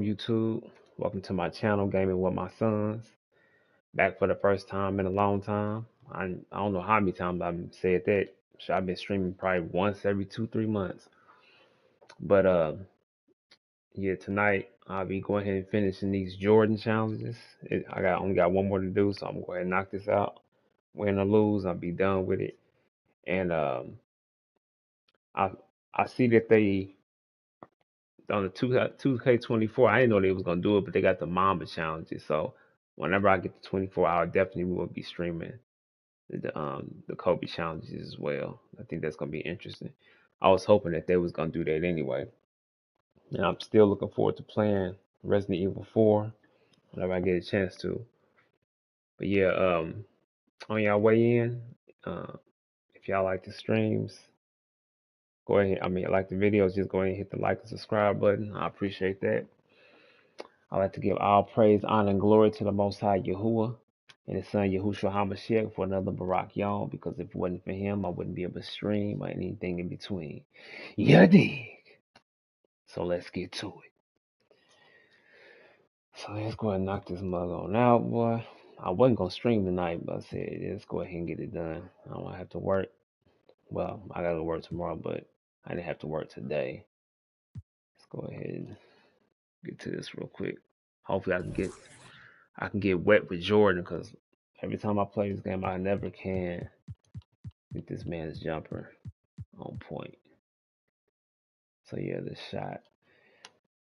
YouTube. Welcome to my channel, Gaming with My Sons. Back for the first time in a long time. I don't know how many times I've said that. So I've been streaming probably once every 2-3 months. But yeah, tonight I'll be going ahead and finishing these Jordan challenges. Only got one more to do, so I'm gonna go ahead and knock this out. Win or lose, I'll be done with it. And I I see that they on the 2K24. I didn't know they was gonna do it, but they got the Mamba challenges. So whenever I get to 24, I definitely will be streaming the Kobe challenges as well. I think that's gonna be interesting. I was hoping that they was gonna do that anyway, and I'm still looking forward to playing Resident Evil 4 whenever I get a chance to. But yeah, on y'all way in, uh, if y'all like the streams, go ahead. I mean, like the videos, just go ahead and hit the like and subscribe button. I appreciate that. I like to give all praise, honor, and glory to the Most High Yahuwah and His Son Yahushua HaMashiach for another Barak Yom, because if it wasn't for him, I wouldn't be able to stream or anything in between. You dig? So let's get to it. So let's go ahead and knock this mug on out, boy. I wasn't going to stream tonight, but I said, let's go ahead and get it done. I don't want to have to work. Well, I got to work tomorrow, but I didn't have to work today. Let's go ahead and get to this real quick. Hopefully I can get wet with Jordan, because every time I play this game, I never can get this man's jumper on point. So yeah, the shot.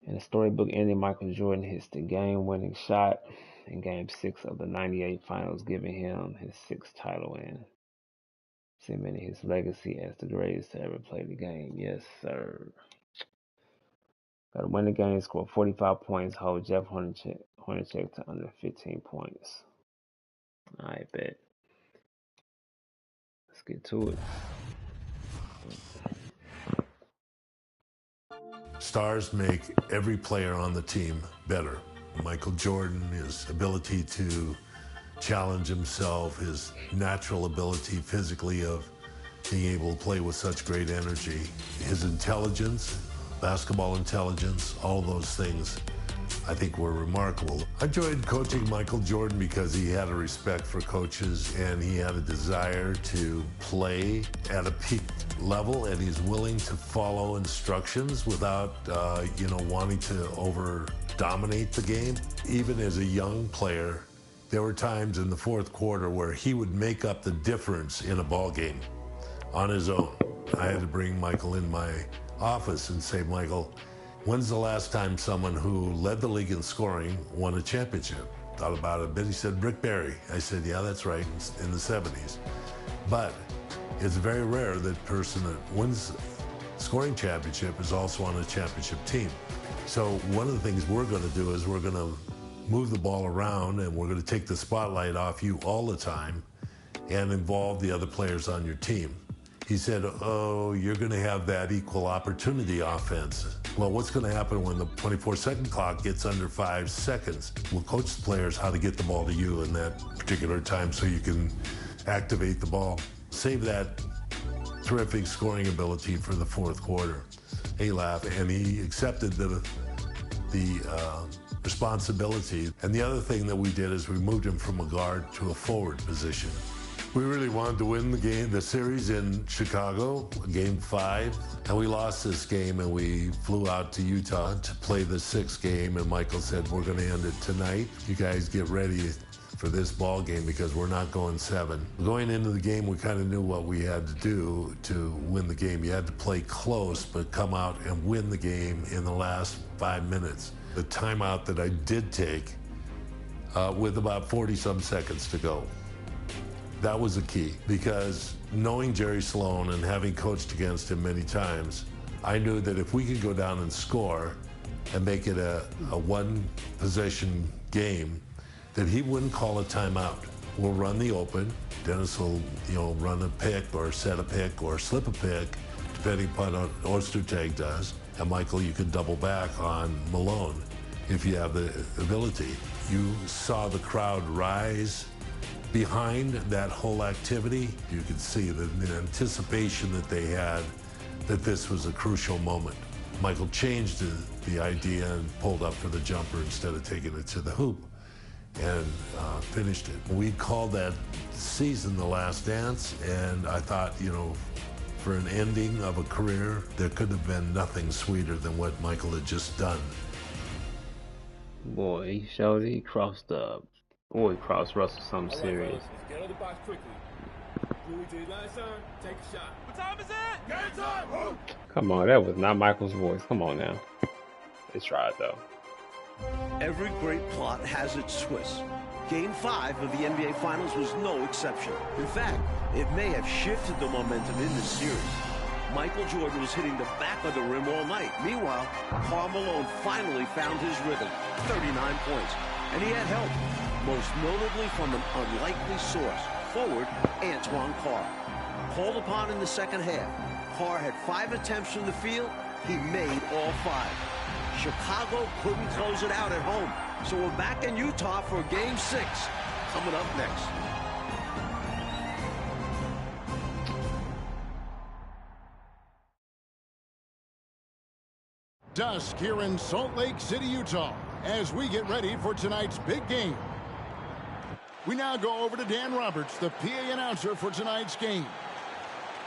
In the storybook ending, Michael Jordan hits the game-winning shot in Game 6 of the '98 Finals, giving him his sixth title and cementing his legacy as the greatest to ever play the game. Yes, sir. Got to win the game, score 45 points, hold Jeff Hornacek to under 15 points. I bet. Let's get to it. Stars make every player on the team better. Michael Jordan, his ability to challenge himself, his natural ability physically of being able to play with such great energy, his intelligence, basketball intelligence, all those things I think were remarkable. I enjoyed coaching Michael Jordan because he had a respect for coaches and he had a desire to play at a peak level, and he's willing to follow instructions without, wanting to over dominate the game. Even as a young player, there were times in the fourth quarter where he would make up the difference in a ball game on his own. I had to bring Michael in my office and say, Michael, when's the last time someone who led the league in scoring won a championship? Thought about it a bit. He said, Rick Barry. I said, yeah, that's right, in the 70s. But it's very rare that person that wins scoring championship is also on a championship team. So one of the things we're going to do is we're going to move the ball around, and we're going to take the spotlight off you all the time and involve the other players on your team. He said, oh, you're going to have that equal opportunity offense. Well, what's going to happen when the 24-second clock gets under 5 seconds? We'll coach the players how to get the ball to you in that particular time so you can activate the ball. Save that terrific scoring ability for the fourth quarter. He laughed, and he accepted the responsibility. And the other thing that we did is we moved him from a guard to a forward position. We really wanted to win the series in Chicago, Game 5, and we lost this game, and we flew out to Utah to play the 6th game, and Michael said, we're going to end it tonight. You guys get ready for this ball game because we're not going 7. Going into the game, we kind of knew what we had to do to win the game. You had to play close, but come out and win the game in the last 5 minutes. The timeout that I did take with about 40-some seconds to go. That was the key, because knowing Jerry Sloan and having coached against him many times, I knew that if we could go down and score and make it a one-possession game, that he wouldn't call a timeout. We'll run the open. Dennis will, run a pick or set a pick or slip a pick, depending upon what Ostertag does. And Michael, you can double back on Malone if you have the ability. You saw the crowd rise behind that whole activity. You could see the anticipation that they had that this was a crucial moment. Michael changed the idea and pulled up for the jumper instead of taking it to the hoop and finished it. We called that season The Last Dance, and I thought, you know, for an ending of a career, there could have been nothing sweeter than what Michael had just done. Boy, he showed he crossed up. Boy, he crossed Russell something serious. Get out of the box quickly. Do what we did last time. Take a shot. What time is it? Game time. Come on, that was not Michael's voice. Come on now. They tried though. Every great plot has its twists. Game 5 of the NBA Finals was no exception. In fact, it may have shifted the momentum in this series. Michael Jordan was hitting the back of the rim all night. Meanwhile, Karl Malone finally found his rhythm, 39 points. And he had help, most notably from an unlikely source, forward Antoine Carr. Called upon in the second half, Carr had 5 attempts from the field. He made all 5. Chicago couldn't close it out at home. So we're back in Utah for Game 6, coming up next. Dusk here in Salt Lake City, Utah, as we get ready for tonight's big game. We now go over to Dan Roberts, the PA announcer for tonight's game.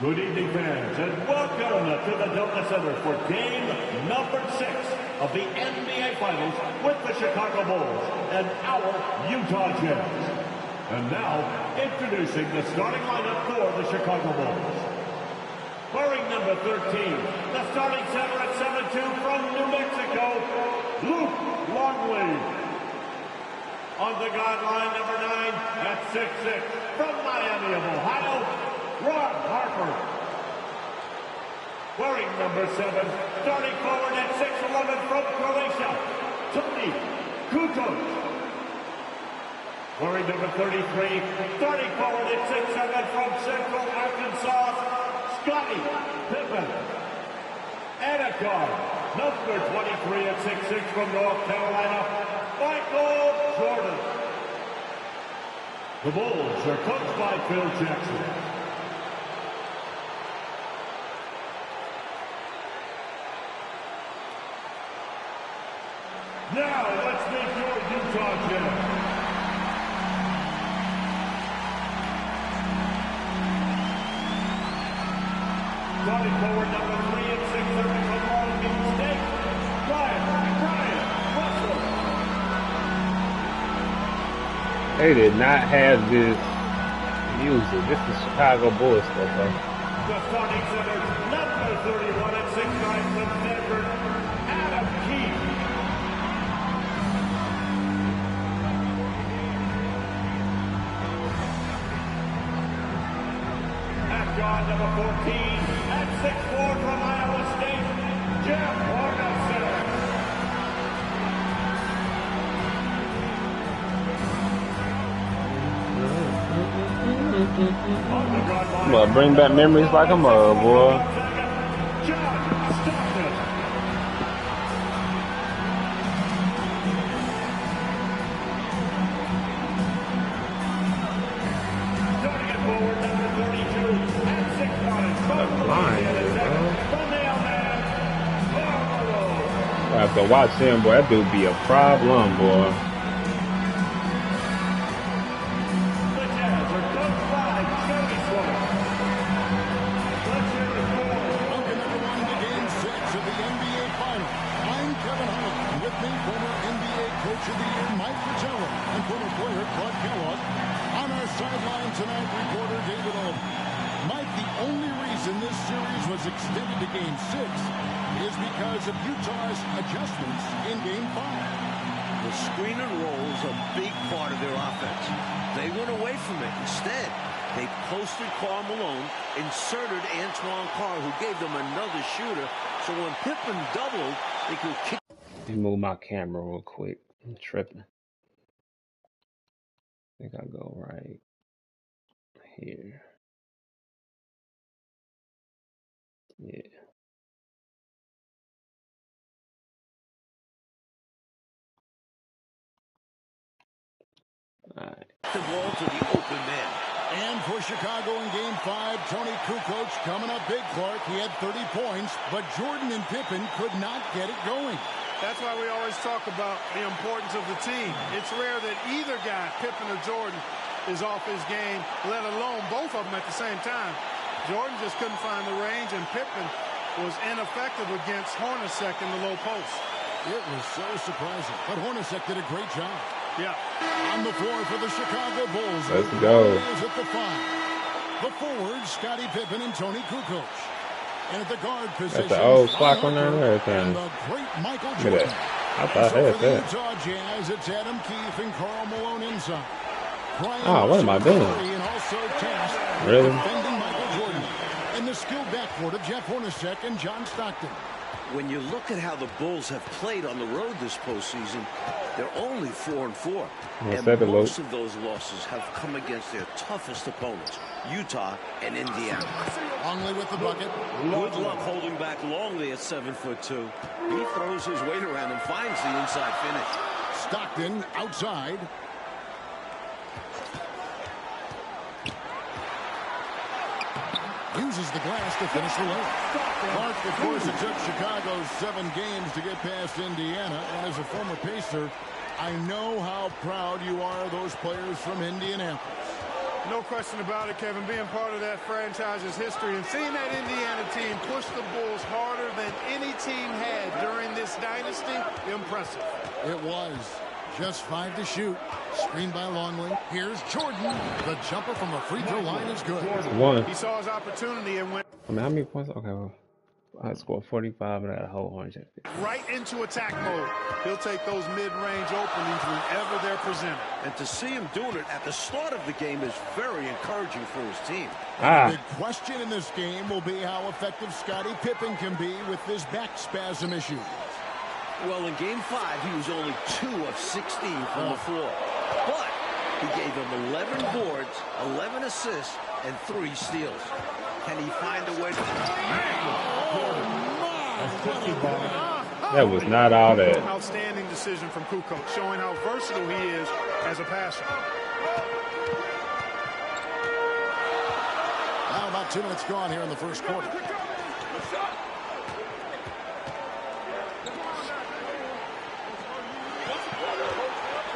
Good evening, fans, and welcome to the Delta Center for game number 6 of the NBA Finals with the Chicago Bulls and our Utah Jazz. And now, introducing the starting lineup for the Chicago Bulls. Wearing number 13, the starting center at 7'2" from New Mexico, Luke Longley. On the guideline, number 9 at 6'6", from Miami of Ohio, Ron Harper. Wearing number 7, starting forward at 6'11" from Croatia, Tony Kukoc. Wearing number 33, starting forward at 6'7" from Central Arkansas, Scottie Pippen. And a guard, number 23 at 6'6" from North Carolina, Michael Jordan. The Bulls are coached by Phil Jackson. Now, let's meet your Utah Jazz. Starting forward, number 3 at 6'7" from Long Beach State, Brian Russell. They did not have this music. This is Chicago Bulls stuff, though. The starting center, number 31 at 6'9" from Stanford, Adam Keefe. At guard, number 14, at 6'4" from Iowa State, Jeff Hornacek. Well, bring back memories like a mug, boy. I have to watch him, boy. That dude be a problem, boy. Extended to Game 6 is because of Utah's adjustments in Game 5. The screen and roll is a big part of their offense. They went away from it. Instead, they posted Karl Malone, inserted Antoine Carr, who gave them another shooter. So when Pippen doubled, they could kick. Let me move my camera real quick. I'm tripping. I think I'll go right here. Yeah. All right. The ball to the open man. And for Chicago in Game 5. Tony Kukoc coming up big, Clark. He had 30 points, but Jordan and Pippen could not get it going. That's why we always talk about the importance of the team. It's rare that either guy, Pippen or Jordan, is off his game, let alone both of them at the same time. Jordan just couldn't find the range, and Pippen was ineffective against Hornacek in the low post. It was so surprising, but Hornacek did a great job. Yeah. On the floor for the Chicago Bulls. Let's go. At the 5. The forwards, Scottie Pippen and Tony Kukoc. And at the guard position, that's the old clock on there and everything. And the great Michael Look Jordan. at that. I thought so that. for the Utah Jazz, it's Adam Keefe and Karl Malone inside. Oh, what am I doing? And also tasked Really? with defending Michael Jordan. And the skilled backcourt of Jeff Hornacek and John Stockton. When you look at how the Bulls have played on the road this postseason, they're only 4-4. And most of those losses have come against their toughest opponents, Utah and Indiana. Longley with the bucket. Good luck holding back Longley at 7'2". He throws his weight around and finds the inside finish. Stockton outside. Uses the glass to finish the layup. Clark, of course, it took Chicago 7 games to get past Indiana. And as a former Pacer, I know how proud you are of those players from Indianapolis. No question about it, Kevin. Being part of that franchise's history and seeing that Indiana team push the Bulls harder than any team had during this dynasty, impressive. It was. Just 5 to shoot. Screened by Longley. Here's Jordan. The jumper from a free throw line is good. One. He saw his opportunity and went. I mean, how many points? Okay, well, I scored 45 and I got a whole 100. Right into attack mode. He'll take those mid-range openings whenever they're presented. And to see him doing it at the start of the game is very encouraging for his team. The big question in this game will be how effective Scottie Pippen can be with his back spasm issues. Well, in Game 5, he was only 2 of 16 from the floor. But he gave him 11 boards, 11 assists, and 3 steals. Can he find a way to... That was not all that. Outstanding decision from Kukoc, showing how versatile he is as a passer. Now about 2 minutes gone here in the first quarter.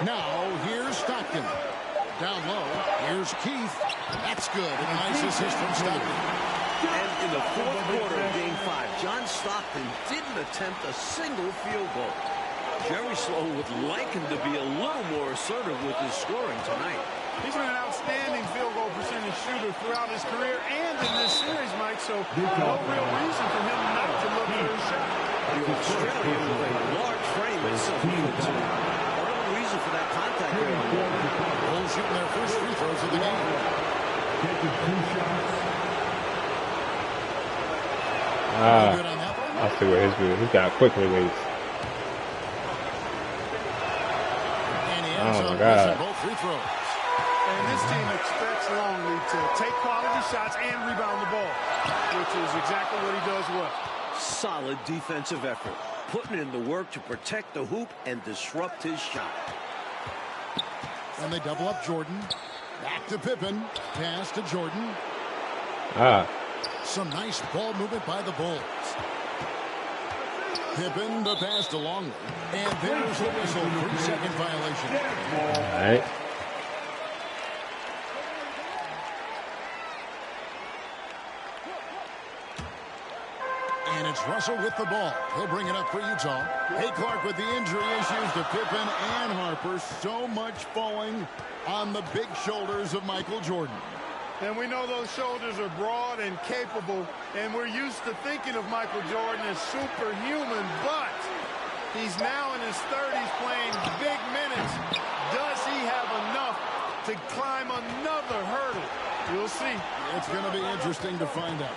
Now, here's Stockton. Down low, here's Keith. That's good. And a nice assist from Stockton. And in the fourth quarter of Game 5, John Stockton didn't attempt a single field goal. Jerry Sloan would like him to be a little more assertive with his scoring tonight. He's been an outstanding field goal percentage shooter throughout his career and in this series, Mike, so no real reason for him not to look for his shot. The Australian with a large frame at 7'2". Reason for that contact here. Bulls shooting their first free throws of the game. I see what his view. He's got a quick release. Oh my God. Both free throws. And this team expects Longley to take quality shots and rebound the ball, which is exactly what he does well. Solid defensive effort, putting in the work to protect the hoop and disrupt his shot. And they double up Jordan. Back to Pippen. Pass to Jordan. Some nice ball movement by the Bulls. Pippen the pass to Longley. And there's the whistle. 3-second violation. All right. And it's Russell with the ball. He'll bring it up for Utah. Hey, Clark, with the injury issues to Pippen and Harper, so much falling on the big shoulders of Michael Jordan. And we know those shoulders are broad and capable, and we're used to thinking of Michael Jordan as superhuman, but he's now in his 30s playing big minutes. Does he have enough to climb another hurdle? We'll see. It's going to be interesting to find out.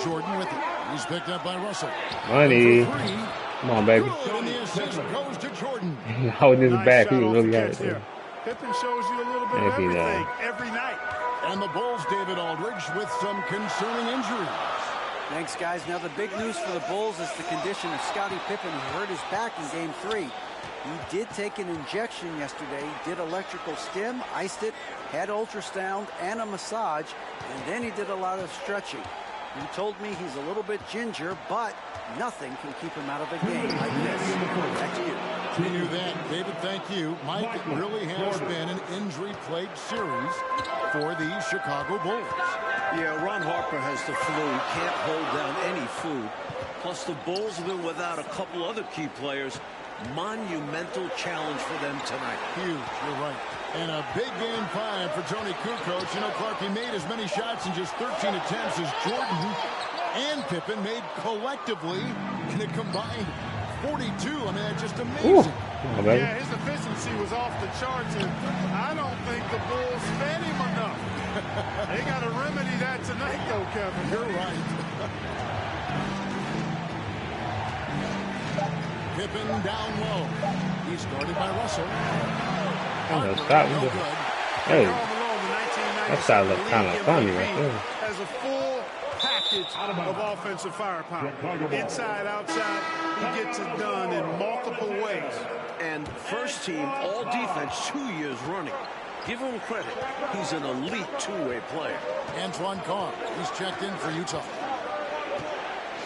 Jordan with it. He's picked up by Russell. Money. Come on, baby. And the assist goes to Jordan. Holding his back. He was really got it. Pippen shows you a little bit of everything every night. And the Bulls, David Aldridge, with some concerning injuries. Thanks, guys. Now the big news for the Bulls is the condition of Scottie Pippen, who hurt his back in Game 3. He did take an injection yesterday, did electrical stim, iced it, had ultrasound and a massage, and then he did a lot of stretching. He told me he's a little bit ginger, but nothing can keep him out of a game like this. Back to you. We knew that. David, thank you. Mike, it really has been an injury-plagued series for the Chicago Bulls. Yeah, Ron Harper has the flu. He can't hold down any food. Plus, the Bulls have been without a couple other key players. Monumental challenge for them tonight. Huge, you're right. And a big game 5 for Tony Kukoc. You know, Clark, he made as many shots in just 13 attempts as Jordan and Pippen made collectively in a combined 42. I mean, that's just amazing. Yeah, his efficiency was off the charts, and I don't think the Bulls fed him enough. They got to remedy that tonight, though, Kevin. You're right. Pippen down low. He's guarded by Russell. No good. Hey, that shot looked kind of funny right there. Has a full package of offensive firepower. Inside, outside, he gets it done in multiple ways. And first team, all defense 2 years running. Give him credit. He's an elite two-way player. Antoine Carr, he's checked in for Utah.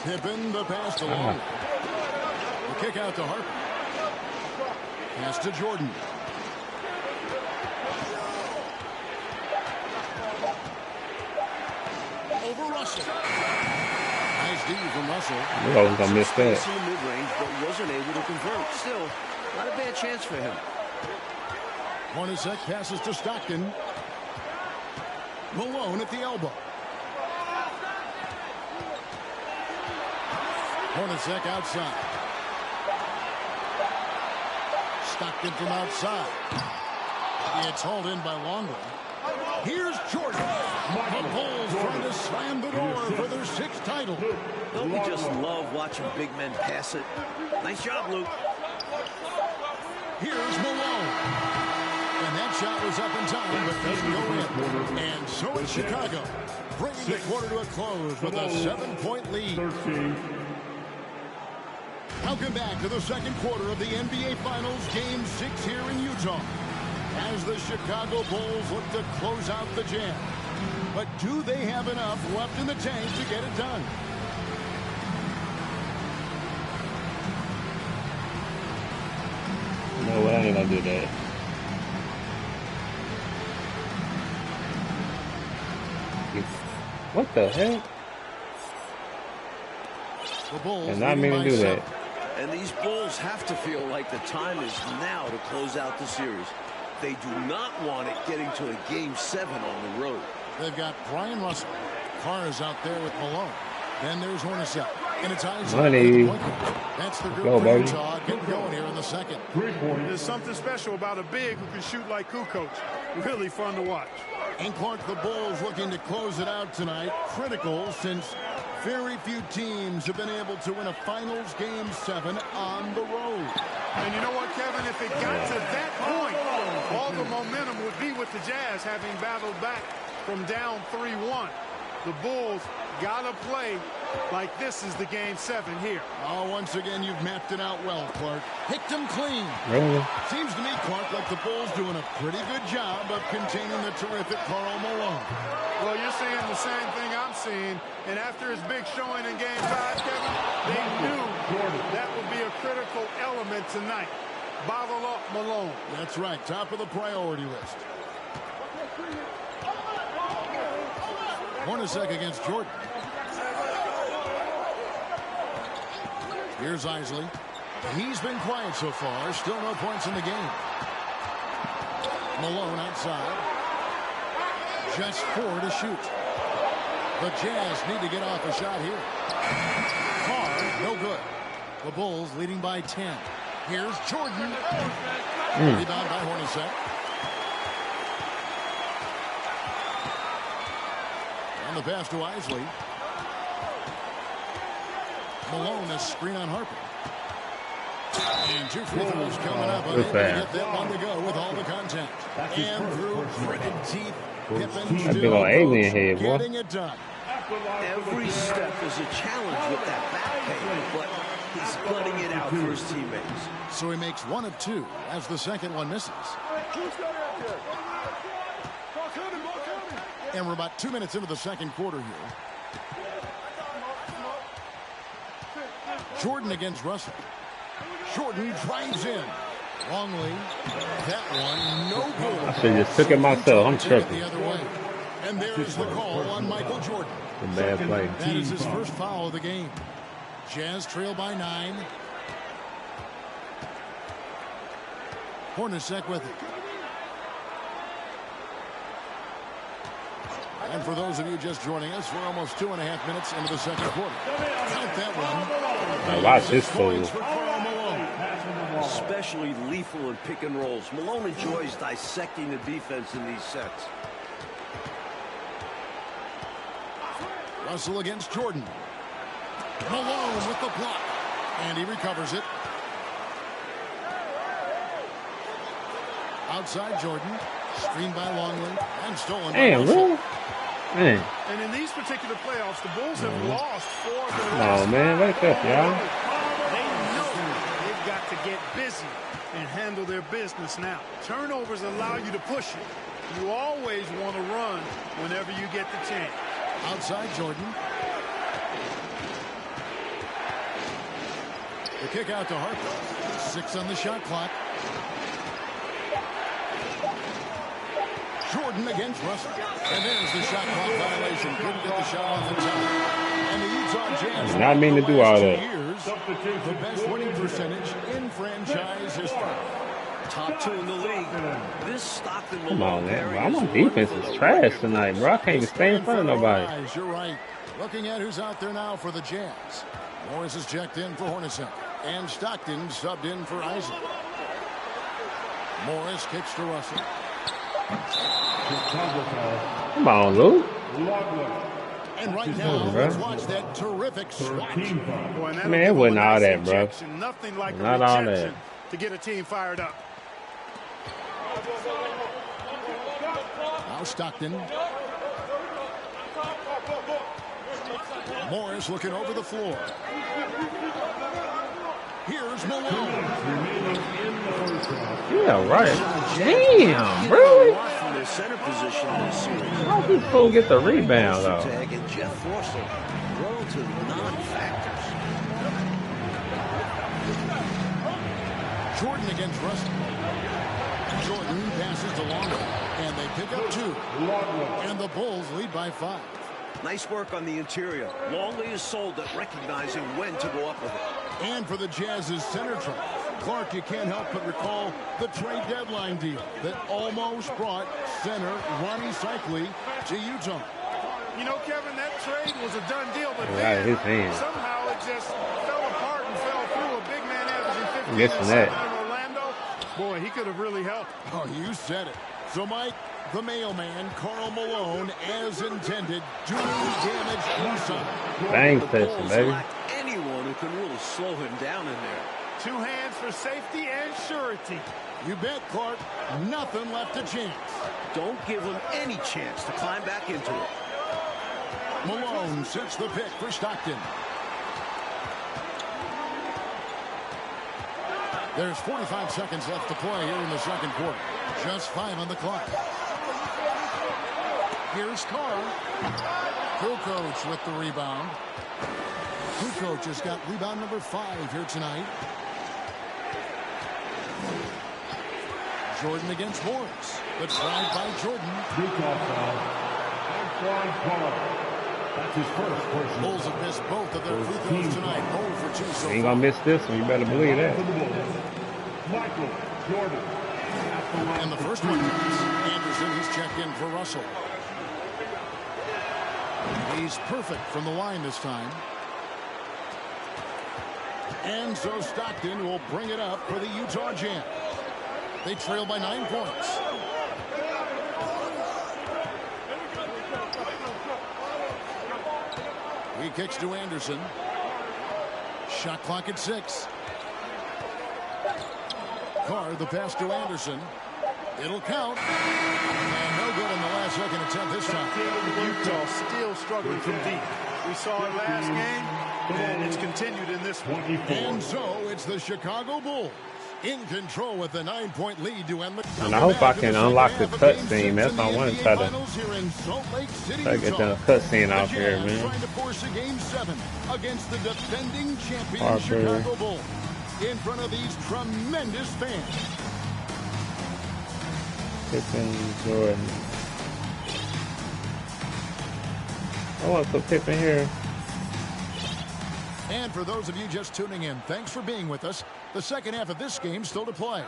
Pippen, the pass to Long. The kick out to Harper. Pass to Jordan. Over Russell. Nice D from Russell. I was gonna miss that. Mid-range, but wasn't able to convert. Still, not a bad chance for him. Hornacek passes to Stockton. Malone at the elbow. Hornacek outside. Stockton from outside. It's hauled in by Longley. Here's Jordan. The Bulls trying to slam the door for their 6th title. Don't we just love watching big men pass it? Nice job, Luke. Here's Malone. And that shot was up in time, but doesn't go in. And so is Chicago, bringing the quarter to a close with a 7-point lead. Welcome back to the second quarter of the NBA Finals, Game 6 here in Utah, as the Chicago Bulls look to close out the jam. But do they have enough left in the tank to get it done? No way, I ain't gonna do that. What the heck? The Bulls And not mean to do that. And these Bulls have to feel like the time is now to close out the series. They do not want it getting to a Game 7 on the road. They've got Brian Russell. Carr is out there with Malone. Then there's Hornacek. And it's Money. That's the group Go, for baby. Utah getting going here in the second. There's something special about a big who can shoot like Kukoc. Really fun to watch. And Clark, the Bulls looking to close it out tonight. Critical, since very few teams have been able to win a Finals Game 7 on the road. And you know what, Kevin? If it got to that point, all the momentum would be with the Jazz having battled back from down 3-1. The Bulls got to play like this is the Game 7 here. Oh, once again, you've mapped it out well, Clark. Picked them clean. Really? Seems to me, Clark, like the Bulls doing a pretty good job of containing the terrific Karl Malone. Well, you're seeing the same thing I'm seeing. And after his big showing in Game 5, Kevin, they knew that would be a critical element tonight. Bottle up Malone. That's right. Top of the priority list. Hornacek against Jordan. Here's Isley. He's been quiet so far. Still no points in the game. Malone outside. Just 4 to shoot. The Jazz need to get off a shot here. Carr, no good. The Bulls leading by 10. Here's Jordan. Rebound by Hornacek. And the pass to Isley. Malone, a screen on Harper. And 2 free throws coming up. Unable to get that one to go with all the contact. And through gritted teeth, Pippen still getting it done. Every step is a challenge with that back pain, but He's gutting it out for his teammates. So he makes 1 of 2 as the second one misses. And we're about 2 minutes into the second quarter here. Jordan against Russell. Jordan drives in. Longley. That one, no good. I should have just took it myself. I'm tripping. The other way. And there's the call on Michael Jordan. A bad play. That is his first foul of the game. Jazz trail by 9. Hornacek with it. And for those of you just joining us, we're almost 2.5 minutes into the second quarter. Count that one. Now watch this fool. Especially lethal in pick and rolls. Malone enjoys dissecting the defense in these sets. Russell against Jordan. Malone with the block. And he recovers it. Outside Jordan. Screened by Longley. And stolen by Russell. Really? Man. And in these particular playoffs, the Bulls have lost 4 of their Oh, last. man. Wake up, y'all. They know they've got to get busy and handle their business now. Turnovers allow you to push it. You always want to run whenever you get the chance. Outside Jordan. The kick out to Harper. 6 on the shot clock. Jordan against Russell. And there's the shot clock violation. Couldn't get the shot off in time. And the Utah Jazz. Did not mean to do all that. Years, the best winning percentage in franchise history. Top 2 in the league. This Stockton Come on, man. Bro, I'm on defense is trash tonight, bro. I can't even stay in front of nobody. You're right. Looking at who's out there now for the Jazz. Morris is checked in for Hornacek. And Stockton subbed in for Isaac. Morris kicks to Russell. Come on, Lou. And right now, let's watch that terrific swatch. Man, it wasn't all that, bro. Nothing like Not a all rejection that. to get a team fired up. Now Stockton. Morris looking over the floor. Here's Malone. Yeah, right. Damn, bro. From their center position in this series. How did this fool get the rebound, though? Tag and Jeff Russell, relative non-factors. Jordan against Russell. Jordan passes to Longley, and they pick up 2. And the Bulls lead by 5. Nice work on the interior. Longley is sold at recognizing when to go up with it. And for the Jazz's center trap, Clark, you can't help but recall the trade deadline deal that almost brought center Ronnie Cycli to Utah. You know, Kevin, that trade was a done deal, but Right, his hand. somehow it just fell apart and fell through. A big man averaging 15 Missing and that. 7 in Orlando. Boy, he could have really helped. Oh, you said it. So, Mike, the mailman, Karl Malone, as intended, doing damage inside. Bang The session, Bulls baby. lack anyone who can really slow him down in there. 2 hands for safety and surety. You bet, Clark. Nothing left to chance. Don't give him any chance to climb back into it. Malone sets the pick for Stockton. There's 45 seconds left to play here in the second quarter. Just 5 on the clock. Here's Carr. Kukoc with the rebound. Kukoc has got rebound number 5 here tonight. Jordan against Morris. The drive by Jordan. That's his first personal. Bulls have missed both of their free throws tonight. 0 for 2 so Ain't far. gonna miss this one. You better believe that. Michael Jordan. And the first one comes. Anderson, he's checked in for Russell. He's perfect from the line this time. And so Stockton will bring it up for the Utah Jazz. They trail by 9 points. He kicks to Anderson. Shot clock at 6. Carr, the pass to Anderson. It'll count. And no good in the last second attempt this time. Utah still struggling from deep. We saw it last game. And it's continued in this one. And so it's the Chicago Bulls in control with the 9-point lead to end the. And I hope I can unlock the cutscene. That's what I want to try to get the cutscene out here, man. Trying to force a game 7 against the defending champion Harper. Chicago Bulls in front of these tremendous fans. Pippen, Jordan. I want to put Pippen here. And for those of you just tuning in, thanks for being with us. The second half of this game still to play.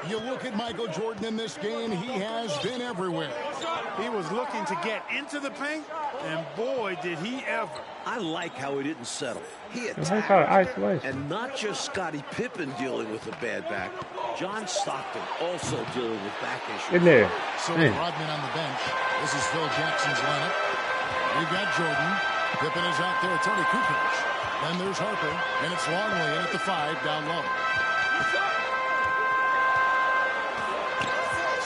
You look at Michael Jordan in this game, he has been everywhere. He was looking to get into the paint, and boy, did he ever. I like how he didn't settle. He That's how attacked. isolation. And not just Scottie Pippen dealing with a bad back. John Stockton also dealing with back issues. In there. So Man. Rodman on the bench. This is Phil Jackson's lineup. We've got Jordan. Pippen is out there. Tony Kukoc. Then there's Harper. And it's Longley in at the 5 down low.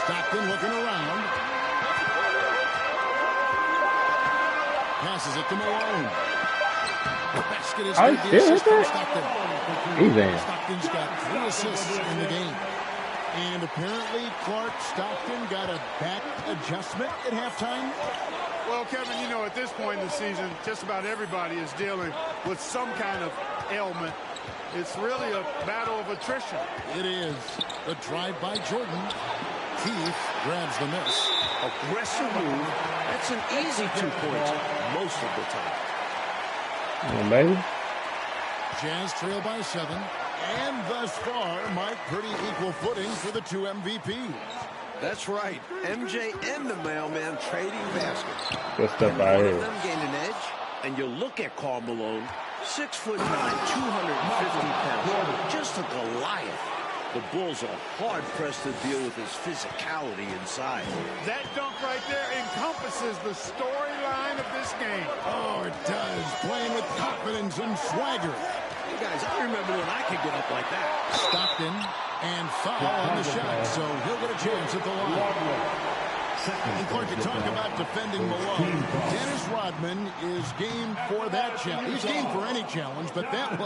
Stockton looking around. Passes it to Malone. The basket is good. The assist from Stockton. He's in. Stockton's got 3 assists in the game. And apparently Clark Stockton got a back adjustment at halftime. Well, Kevin, you know, at this point in the season, just about everybody is dealing with some kind of ailment. It's really a battle of attrition. It is. The drive by Jordan. Keith grabs the miss. Aggressive move. That's an easy 2 points most of the time. Come on, baby. Jazz trail by 7. And thus far, Mike, pretty equal footing for the 2 MVPs. That's right. MJ and the mailman trading baskets. Good stuff And out one here. of them gained an edge. And you look at Karl Malone, 6'9", 250 pounds. Just a Goliath. The Bulls are hard-pressed to deal with his physicality inside. That dunk right there encompasses the storyline of this game. Oh, it does. Playing with confidence and swagger. Hey, guys, I remember when I could get up like that. Stockton and foul on the shot, so he'll get a chance at the line. And Clark, you talk about defending Malone. Dennis Rodman is game for that challenge. He's game for any challenge, but that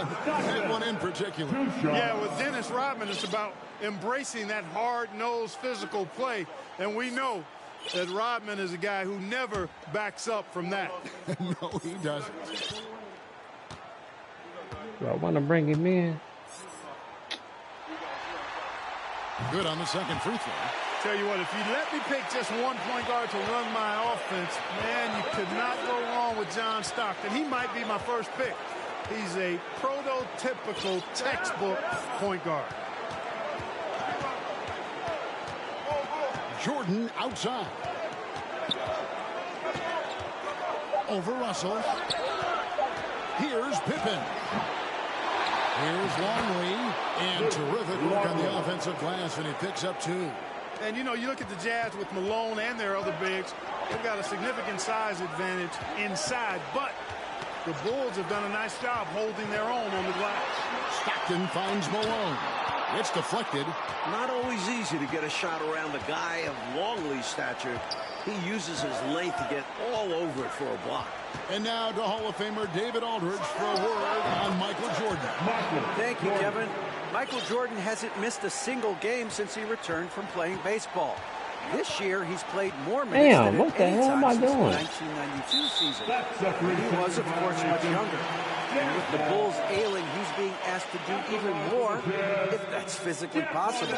one in particular. Yeah, with Dennis Rodman, it's about embracing that hard-nosed physical play. And we know that Rodman is a guy who never backs up from that. No, he doesn't. Do I want to bring him in? Good on the second free throw. Tell you what, if you let me pick just one point guard to run my offense, man, you could not go wrong with John Stockton. He might be my first pick. He's a prototypical textbook point guard. Jordan outside. Over Russell. Here's Pippen. Here's Longley. And terrific work on the offensive glass, and he picks up 2. And, you know, you look at the Jazz with Malone and their other bigs, they've got a significant size advantage inside, but the Bulls have done a nice job holding their own on the glass. Stockton finds Malone. It's deflected. Not always easy to get a shot around a guy of Longley's stature. He uses his length to get all over it for a block. And now to Hall of Famer David Aldridge for a word on Michael Jordan. Thank you, Kevin. Michael Jordan hasn't missed a single game since he returned from playing baseball. This year, he's played more minutes than what at the any hell am I time since the doing? 1992 season. He was, of course, much younger. And with the Bulls ailing, he's being asked to do even more, if that's physically possible.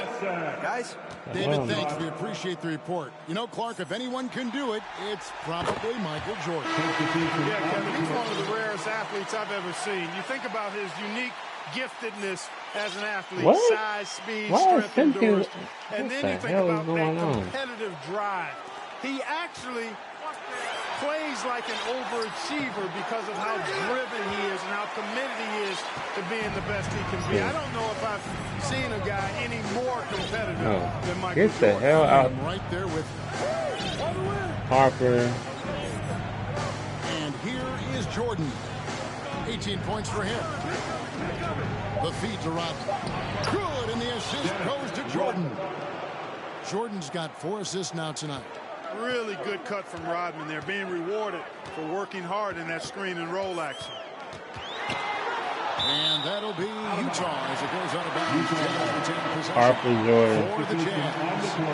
Guys? David, thanks. We appreciate the report. You know, Clark, if anyone can do it, it's probably Michael Jordan. Yeah, Kevin, he's one of the rarest athletes I've ever seen. You think about his unique giftedness as an athlete, What? size, speed, Why strength, is Simpkins- endurance, and what then the you think hell is about going that on? competitive drive. He actually plays like an overachiever because of how driven he is and how committed he is to being the best he can be. I don't know if I've seen a guy any more competitive than Michael Get the Jordan. hell out. I'm right there with Harper. And here is Jordan. 18 points for him. The feed to Rodman. Good, and the assist goes to Jordan. Jordan's got 4 assists now tonight. Really good cut from Rodman there, being rewarded for working hard in that screen and roll action. And that'll be Utah as it goes out of bounds. Harper, Jordan. For the Jazz.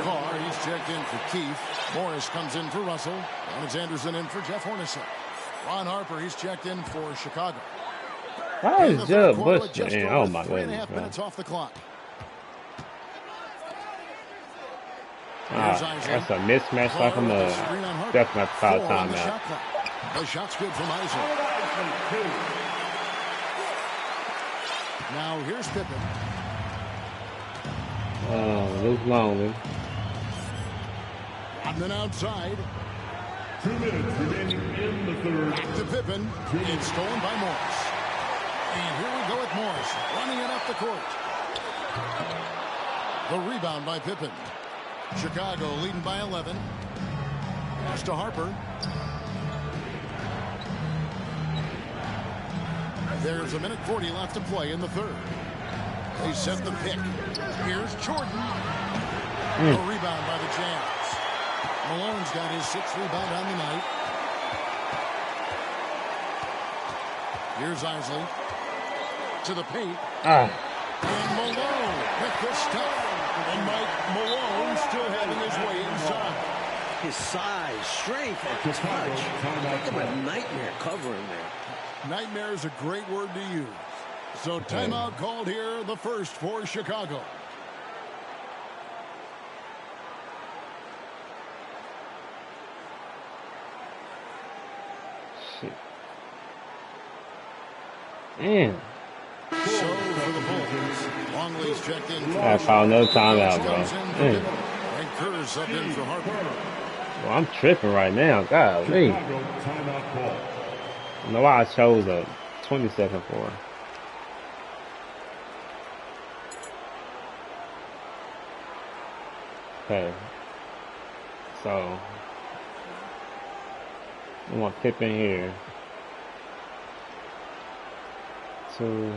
Carr, he's checked in for Keith. Morris comes in for Russell. And it's Anderson in for Jeff Hornacek. Ron Harper, he's checked in for Chicago. Why is Jeb Bush in? Oh my goodness. 3.5 minutes off the clock. That's a mismatch like I'm definitely have to call timeout. The shot's good from Isaac. Now here's Pippen. Luke Longley. And then outside. 2 minutes remaining in the third. Back to Pippen. It's stolen by Morris. And here we go with Morris running it up the court. The rebound by Pippen. Chicago leading by 11. Pass to Harper. There's a minute 40 left to play in the third. They set the pick. Here's Jordan. The rebound by the Jazz. Malone's got his 6th rebound on the night. Here's Isley. To the paint. And Malone with the stuff. And Mike Malone still having his way inside. His size, strength, and touch. Look at a nightmare covering there. Nightmare is a great word to use. So timeout called here, the first for Chicago. Shit. Man. So for the Bulls, Longley's checked in. I call no timeout, bro. And Kerr's up in for Harper. Well, I'm tripping right now. Golly. I don't know why I chose a 20-second for. Okay. So I want Pippen here. 2.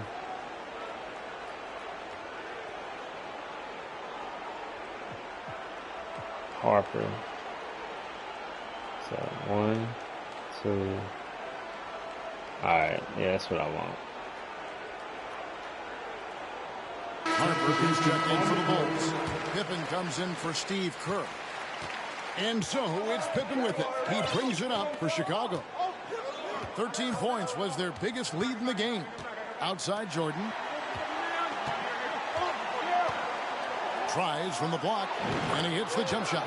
Harper. So 1, 2. Alright, yeah, that's what I want. Harper is checked in for the Bulls. Pippen comes in for Steve Kerr. And so it's Pippen with it. He brings it up for Chicago. 13 points was their biggest lead in the game. Outside Jordan. Tries from the block, and he hits the jump shot.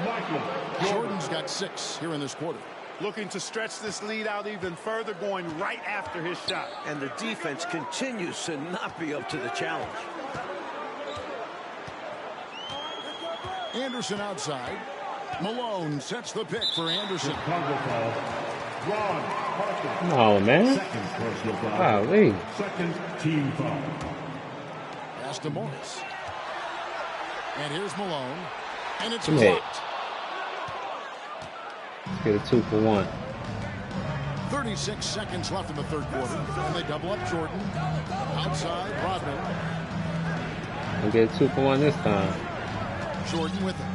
Jordan's got 6 here in this quarter. Looking to stretch this lead out even further, going right after his shot. And the defense continues to not be up to the challenge. Anderson outside. Malone sets the pick for Anderson. Oh, man. Golly. Second team foul. Pass to Morris. And here's Malone. And it's Hey. blocked. Let's get a 2 for 1. 36 seconds left in the third quarter. And they double up Jordan. Outside, Rodman. We'll get a 2 for 1 this time. Jordan with it.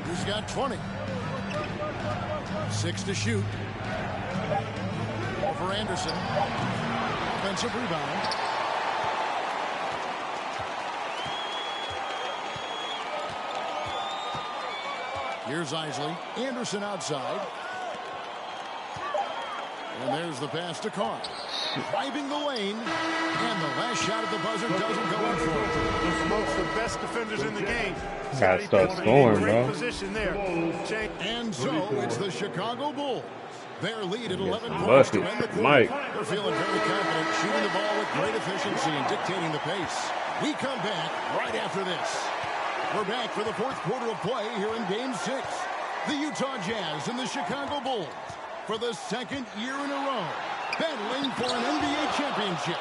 He's got 20. 6 to shoot. Over Anderson. Offensive rebound. Here's Isley. Anderson outside. And there's the pass to Carr. Driving the lane. And the last shot at the buzzer doesn't go in for it. He's amongst the best defenders in the game. Gotta start scoring, bro. Position there. And so it's the Chicago Bulls. Their lead at 11 points Buckets, to end the quarter. Mike. They're feeling very confident, shooting the ball with great efficiency and dictating the pace. We come back right after this. We're back for the fourth quarter of play here in Game 6. The Utah Jazz and the Chicago Bulls, for the second year in a row, battling for an NBA championship.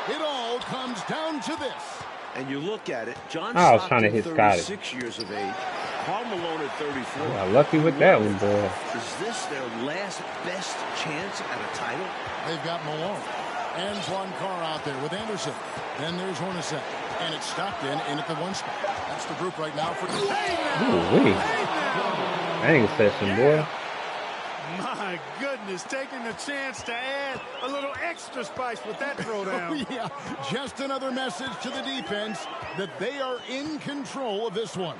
It all comes down to this. And you look at it, John I was trying to Stockton, hit Scotty. 36 years of age. Karl Malone at 34. Got lucky with that one, boy. Is this their last best chance at a title? They've got Malone. Antoine Carr out there with Anderson. Then there's Hornacek. And it's Stockton in at the 1 spot. That's the group right now for... Ooh, wee. Dang session, boy. My goodness, taking the chance to add a little extra spice with that throwdown. Oh, yeah, just another message to the defense that they are in control of this one.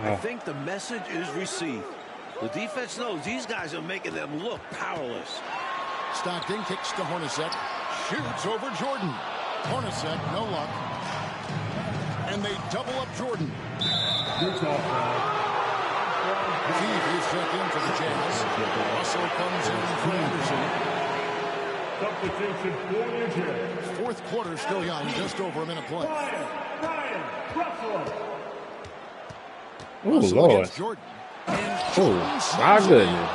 I think the message is received. The defense knows these guys are making them look powerless. Stockton kicks to Hornacek. Shoots over Jordan. Hornacek, no luck. And they double up Jordan. Keith is checked in for the Jazz. Russell comes in for Anderson. Substitution for New Jersey. Fourth quarter still young, just over a minute play. Ryan Russell. Ooh, Russell Lord. against Jordan. Ooh, my goodness.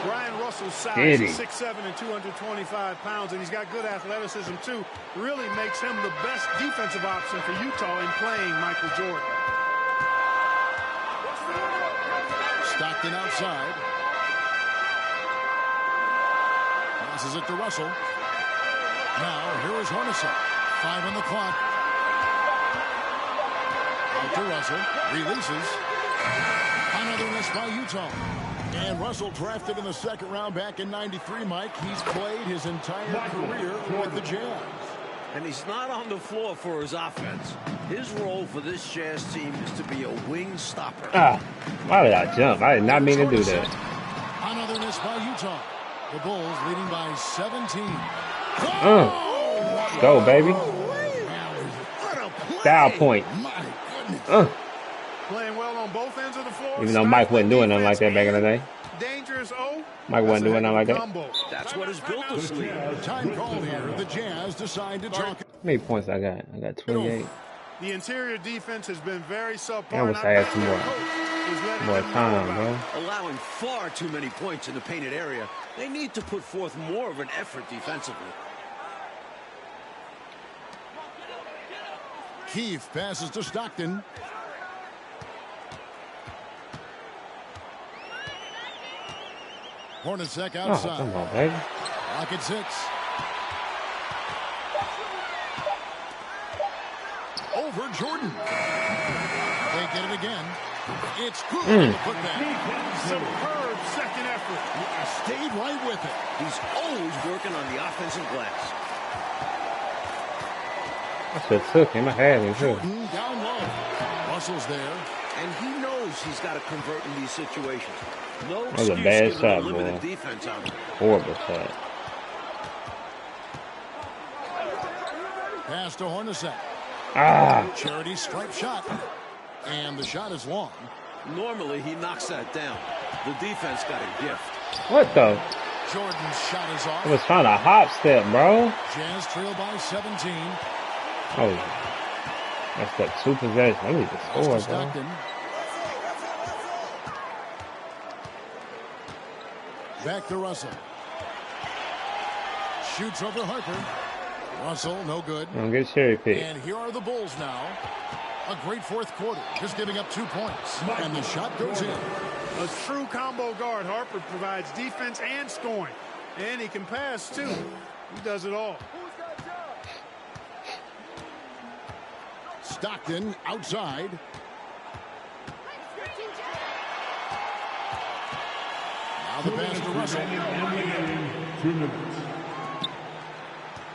Brian Russell's size Diddy. is 6'7" and 225 pounds, and he's got good athleticism, too. Really makes him the best defensive option for Utah in playing Michael Jordan. Stockton outside. Passes it to Russell. Now, here is Hornacek. 5 on the clock. Out to Russell. Releases. Another miss by Utah. And Russell drafted in the second round back in '93, Mike. He's played his entire career with the Jazz. And he's not on the floor for his offense. His role for this Jazz team is to be a wing stopper. Ah, why did I jump? I did not mean to do that. Another miss by Utah. The Bulls leading by 17. Let's go, baby. What a play! Style point. My goodness. Playing well on both ends of the floor. Even though Mike wasn't doing nothing like that back in the day. Dangerous O. Mike wasn't doing nothing like that. Combo. That's what has built this league. Time called here. The Jazz decide to talk. How many points I got? I got 28. The interior defense has been very subpar. I wish I had some more time, bro. Allowing far too many points in the painted area. They need to put forth more of an effort defensively. Keith passes to Stockton. Hornacek Oh, outside. come on, baby. Rocket 6. Over Jordan. They get it again. It's good on the putback. Superb second effort. Stayed right with it. He's always working on the offensive glass. I should have took him. I had him, too. Jordan down low. Russell's there. And he knows he's got to convert in these situations. No That was a excuse bad given shot, the limited boy. defense on him. Horrible shot. Pass to Hornacek. Ah, Charity stripe shot. And the shot is long. Normally, he knocks that down. The defense got a gift. what the? Jordan's shot is off. I was trying to hop step, bro. Jazz trail by 17. Oh, that's that 2 possession. I need to Pass score, to bro. Stockton. Back to Russell. Shoots over Harper. Russell, no good. Don't get cherry picked. And here are the Bulls now. A great fourth quarter, just giving up 2 points. And the shot goes in. A true combo guard. Harper provides defense and scoring. And he can pass, too. He does it all. Stockton outside. Now the pass to Russell. 2 minutes.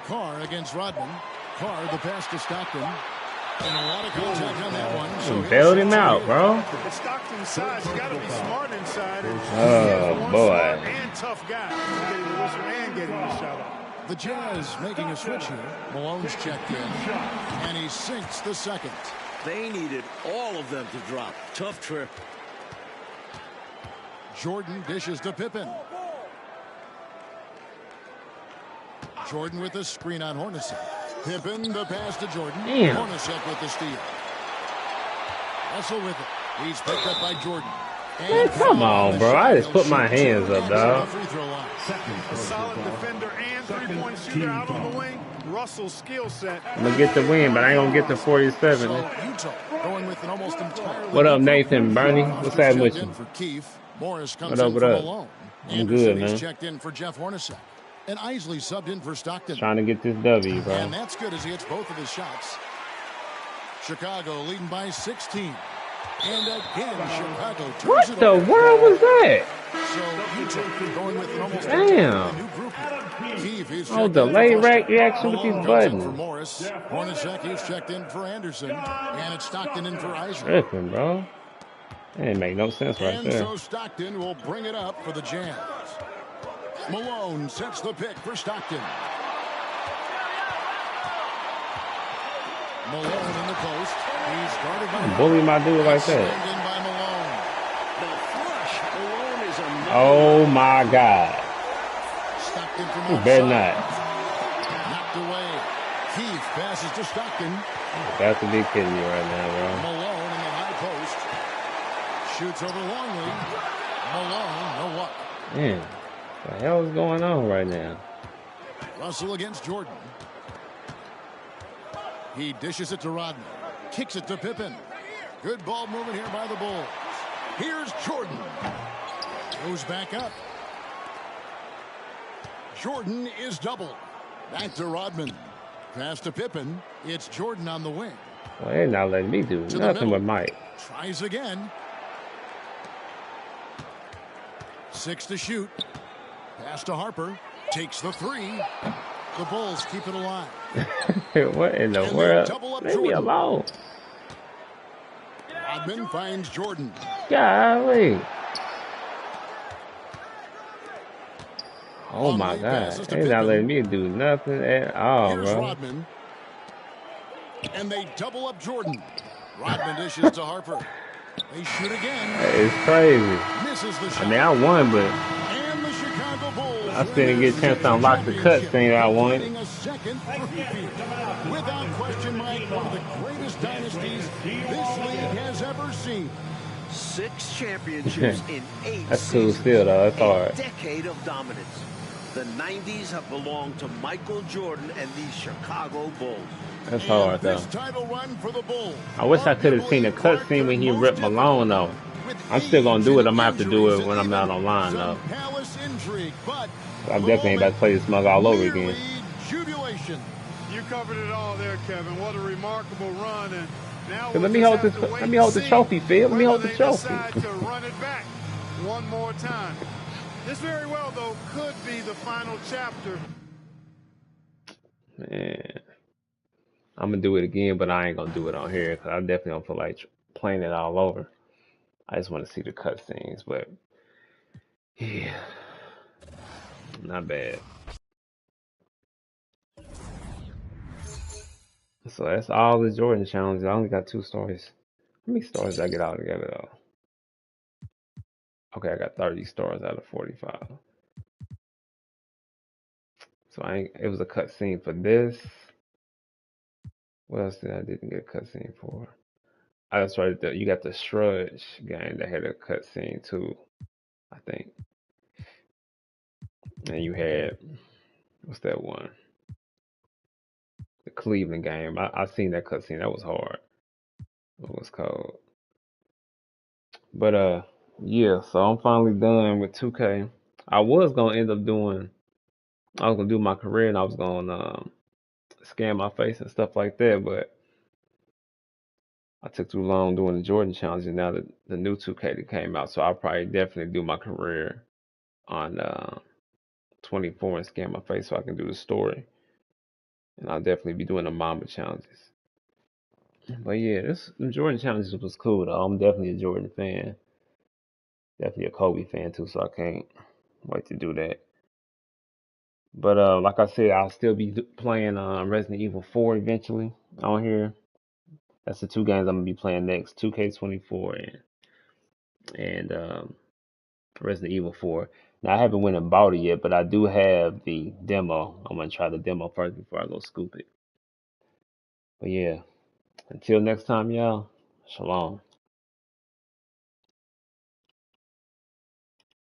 Carr against Rodman. Carr, the pass to Stockton. And a lot of contact on that one. So Bailed him out, bro. At Stockton's size, you got to be smart inside. Oh, boy. And tough guy. Getting the whistle and getting the shot off. the Jazz making a switch here. Malone's checked in. And he sinks the second. They needed all of them to drop. Tough trip. Jordan dishes to Pippen. Jordan with the screen on Hornacek. Pippen, the pass to Jordan. Damn. Hornacek with the steal. Russell with it. He's picked up by Jordan. Man, come on, bro. I just put my hands up, dog. A solid defender and three-point shooter out on the wing. Russell's skill set. I'm going to get the win, but I ain't going to get the 47. So Utah going with an almost entirely What up, Nathan? Bernie? What's happening with you? For Keith. Morris comes What up, in what from up? Malone. I'm Anderson good, is man. checked in for Jeff Hornacek. And Isley subbed in for Stockton. Trying to get this W, bro. And that's good as he hits both of his shots. Chicago leading by 16. And again, Chicago turns What it the over. world was that? So Utah going with an almost entirely Damn. new group. Keefe is Oh, checked in for delayed Foster. reaction with these Malone comes in for buttons. Morris. Hornacek is checked in for Anderson. And it's Stockton in for Eisen. Tripping, bro. That ain't make no sense right And there. so Stockton will bring it up for the Jazz. Malone sets the pick for Stockton. Malone in the post. He's guarded by Bully my dude like that. slammed in by Malone. The flush. Malone is another. Oh my God. Stockton from You better outside. not. Knocked away. Keith passes to Stockton. You got to be kidding me right now, bro. Malone in the high post. Shoots over Longley. Malone, no luck. Man, what the hell is going on right now? Russell against Jordan. He dishes it to Rodman. Kicks it to Pippen. Good ball movement here by the Bulls. Here's Jordan. Goes back up. Jordan is doubled. Back to Rodman. Pass to Pippen. It's Jordan on the wing. Well, they're not letting me do nothing with Mike. Tries again. 6 to shoot. Pass to Harper. Takes the 3. The Bulls keep it alive. What in the And they world? double up Leave me Jordan. alone. Rodman finds Jordan. Golly. Oh my Longley God. passes to They're not Pippen. letting me do nothing at all, Here's bro. Rodman. And they double up Jordan. Rodman dishes to Harper. They shoot again. It's crazy. Misses the shot. I mean, I won, but And the Chicago Bulls I still didn't get a chance to unlock the cutscene I wanted. a second three-peat. Without question, Mike, one of the greatest dynasties this league has ever seen. 6 championships in 8 That's cool seasons. still, though. That's A hard. decade of dominance. The 90s have belonged to Michael Jordan and the Chicago Bulls. That's hard, And though. this title run for the Bulls. I wish I could have seen the cutscene when he ripped Malone, though. I'm still going to do it. I'm going to have to do it when I'm out online, though. I'm definitely about to play this mug all over again. Jubilation. You covered it all there, Kevin. What a remarkable run. And now Let me hold this. Let me hold the trophy, Phil. Let me hold the trophy. Decide to run it back one more time. This very well, though, could be the final chapter. Man, I'm gonna do it again, but I ain't gonna do it on here because I definitely don't feel like playing it all over. I just want to see the cutscenes, but yeah, not bad. So that's all the Jordan challenges. I only got 2 stories. How many stories did I get all together though? Okay, I got 30 stars out of 45. So it was a cutscene for this. What else did I didn't get a cutscene for? I just right there. You got the Strudge game that had a cutscene too, I think. And you had what's that one? The Cleveland game. I seen that cutscene. That was hard. It was cold. But yeah. So I'm finally done with 2K. I was gonna end up doing. I was gonna do my career and I was gonna scan my face and stuff like that, but I took too long doing the Jordan challenge, and now the new 2K that came out, so I'll probably definitely do my career on 24 and scan my face so I can do the story, and I'll definitely be doing the Mamba challenges. But yeah, the Jordan challenges was cool though. I'm definitely a Jordan fan, definitely a Kobe fan too, so I can't wait to do that. But like I said, I'll still be playing Resident Evil 4 eventually on here. That's the 2 games I'm gonna be playing next: 2K24 and Resident Evil 4. Now I haven't went and bought it yet, but I do have the demo. I'm gonna try the demo first before I go scoop it. But yeah, until next time, y'all. Shalom.